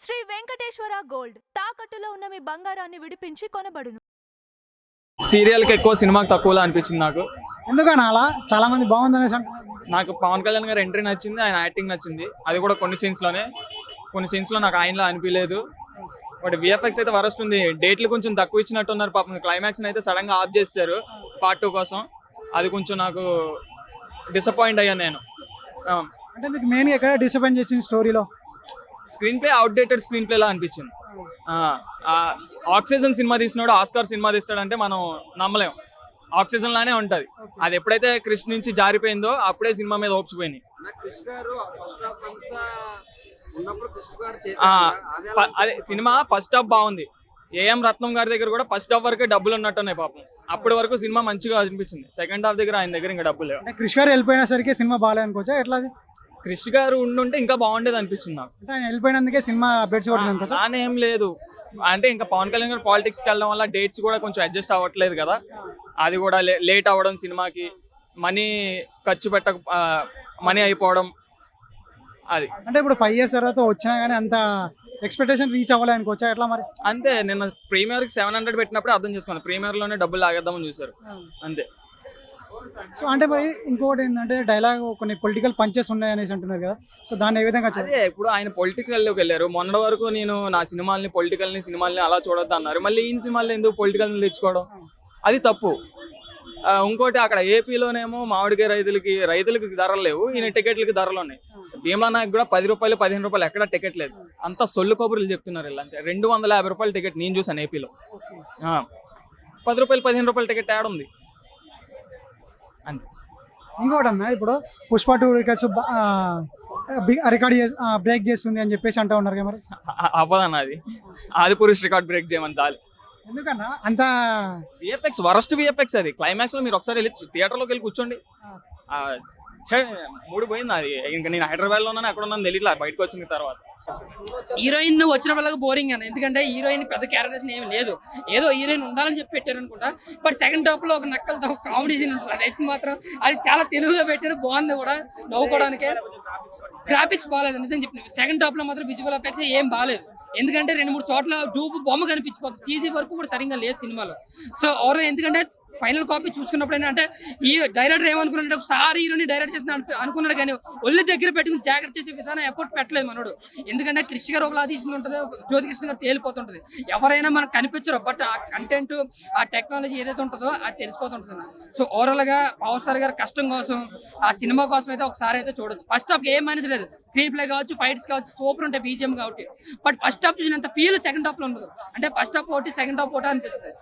Shri Venkateswara gold తాకట్టులో ఉన్న మీ బంగారాన్ని విడిపించి కొనబడును. సీరియల్కి ఎక్కువ సినిమాకి తక్కువలా అనిపించింది నాకు. ఎందుకని అలా చాలా మంది బాగుంది అనేసి అంటున్నారు. నాకు పవన్ కళ్యాణ్ గారి ఎంట్రీ నచ్చింది, ఆయన యాక్టింగ్ నచ్చింది. అది కూడా కొన్ని సీన్స్లో నాకు ఆయనలా అనిపించలేదు. బట్ విఎఫ్ఎక్స్ అయితే వరస్ట్ ఉంది. డేట్లు కొంచెం తక్కువ ఇచ్చినట్టున్నారు పాపం. క్లైమాక్స్ అయితే సడన్ గా ఆఫ్ చేశారు పార్ట్ 2 కోసం. అది కొంచెం నాకు డిసప్పాయింట్ అయ్యాను నేను. అంటే మీకు మెయిన్ ఎక్కడ డిసప్పాయింట్ చేసింది స్టోరీలో? Screenplay outdated screenplay లా అనిపించింది. ఆక్సిజన్ సినిమా తీసినాడు ఆస్కార్ సినిమా తీస్తాడంటే మనం నమ్మలేం. ఆక్సిజన్ లానే ఉంటది. అది ఎప్పుడైతే క్రిష్ నుంచి జారిపోయిందో అప్పుడే సినిమా మీద ఓప్చిపోయినాయి. అదే సినిమా ఫస్ట్ హాఫ్ బాగుంది. ఏఎం రత్నం గారి దగ్గర కూడా ఫస్ట్ హాఫ్ వరకే డబ్బులు ఉన్నట్టున్నాయి పాపం. అప్పటి వరకు సినిమా మంచిగా అనిపించింది. సెకండ్ హాఫ్ దగ్గర ఆయన దగ్గర ఇంకా డబ్బులు లేవు. క్రిష్ గారు వెళ్ళిపోయిన సరికి సినిమా బాగాలేదు అనుకోవచ్చా? ఎట్లా? క్రిష్ గారు ఉండుంటే ఇంకా బాగుండేది అనిపించింది నాకు. అంటే ఆయన వెళ్ళిపోయినందుకే సినిమా అప్డేట్స్ కొట్టింది. నానే ఏం లేదు అంటే ఇంకా పవన్ కళ్యాణ్ గారు పాలిటిక్స్కి వెళ్ళడం వల్ల డేట్స్ కూడా కొంచెం అడ్జస్ట్ అవ్వట్లేదు కదా. అది కూడా లేట్ అవ్వడం, సినిమాకి మనీ ఖర్చు మనీ అయిపోవడం. అది అంటే ఇప్పుడు 5 years తర్వాత వచ్చినా కానీ అంత ఎక్స్పెక్టేషన్ రీచ్ అవ్వలేదు అనుకోవచ్చా? ఎట్లా మరి? అంతే. నిన్న ప్రీమియర్కి 700 పెట్టినప్పుడు అర్థం చేసుకోండి. ప్రీమియర్ లోనే డబ్బులు లాగేద్దామని చూసారు అంతే. సో అంటే మరి ఇంకోటి ఏంటంటే డైలాగ్ కొన్ని పొలిటికల్ పంచెస్ ఉన్నాయి అనేసి అంటున్నారు కదా. సో దాన్ని ఏ విధంగా? అదే ఇప్పుడు ఆయన పొలిటికల్లోకి వెళ్ళారు. మొన్నటి వరకు నేను నా సినిమాల్ని అలా చూడొద్దు అన్నారు. మళ్ళీ ఈ సినిమాల్లో ఎందుకు పొలిటికల్ తెచ్చుకోవడం? అది తప్పు. ఇంకోటి అక్కడ ఏపీలోనేమో మామిడికాయ రైతులకి ధరలు లేవు, ఈయన టికెట్లకి ధరలు ఉన్నాయి. భీమలా నాయక్ కూడా 10 రూపాయలు 15 రూపాయలు ఎక్కడ టికెట్ లేదు. అంతా సొల్లు కబుర్లు చెప్తున్నారు ఇలా. అంతే 250 రూపాయల టికెట్ నేను చూసాను ఏపీలో. 10 రూపాయలు 15 రూపాయల టికెట్ యాడ్ ఉంది అంతే. ఇంకోటి అన్న, ఇప్పుడు పుష్ప 2 రికార్డ్స్ రికార్డ్ బ్రేక్ చేస్తుంది అని చెప్పేసి అంటూ ఉన్నారు కదా. మరి అవ్వదన్న అది పురుష్ రికార్డ్ బ్రేక్ చేయమని చాలు. ఎందుకన్నా అంత విఎఫ్ఎక్స్ వరస్ట్ విఎఫ్ఎక్స్. అది క్లైమాక్స్ లో మీరు ఒకసారి వెళ్ళి థియేటర్లోకి వెళ్ళి కూర్చోండి. మూడు పోయింది అది. ఇంకా నేను హైదరాబాద్ లో ఉన్నాను, ఎక్కడ ఉన్నాను తెలియట్లా బయటకు వచ్చిన తర్వాత. హీరోయిన్ వచ్చిన వాళ్ళకి బోరింగ్ అని, ఎందుకంటే హీరోయిన్ పెద్ద క్యారెక్టర్స్ ఏమి లేదు. ఏదో హీరోయిన్ ఉండాలని చెప్పి పెట్టారు అనుకుంటా. బట్ సెకండ్ హాఫ్ లో ఒక నక్కలతో కామెడీ సీన్ ఉంటుంది. అదైతే మాత్రం అది చాలా తెలుగుగా పెట్టారు, బాగుంది కూడా నవ్వుకోవడానికి. గ్రాఫిక్స్ బాగాలేదు నిజం చెప్పింది. సెకండ్ హాఫ్ లో మాత్రం విజువల్ ఎఫెక్ట్స్ ఏం బాగాలేదు. ఎందుకంటే 2-3 చోట్ల డూపు బొమ్మ కనిపించిపోతుంది. సీజీ వర్క్ కూడా సరిగ్గా లేదు సినిమాలో. సో ఎందుకంటే ఫైనల్ కాపీ చూసుకున్నప్పుడు అంటే ఈ డైరెక్టర్ ఏమనుకున్నాడు, ఒక స్టార్ హీరోని డైరెక్ట్ చేస్తున్నాడు అనుకున్నాడు, కానీ ఒళ్ళు దగ్గర పెట్టుకుని జాగ్రత్త చేసే విధానం ఎఫర్ట్ పెట్టలేదు మనోడు. ఎందుకంటే క్రిష్ గారు ఒకలా తీసింది ఉంటుంది, జ్యోతి కృష్ణ గారు తేలిపోతుంటుంది. ఎవరైనా మనకు కనిపించరు, బట్ ఆ కంటెంట్ ఆ టెక్నాలజీ ఏదైతే ఉంటుందో అది తెలిసిపోతుంటుంది. సో ఓవరాల్ గా పవర్ స్టార్ గారు కష్టం కోసం ఆ సినిమా కోసం అయితే ఒకసారి అయితే చూడొచ్చు. ఫస్ట్ హాఫ్ ఏం మైనస్ లేదు, స్క్రీన్ ప్లే కావచ్చు, ఫైట్స్ కావచ్చు, సూపర్ ఉంటాయి బీజిఎం కాబట్టి. బట్ ఫస్ట్ హాఫ్ చూసినంత ఫీల్ సెకండ్ హాఫ్ లో ఉండదు. అంటే ఫస్ట్ హాఫ్ ఒకటి సెకండ్ హాఫ్ ఒకటి అనిపిస్తుంది.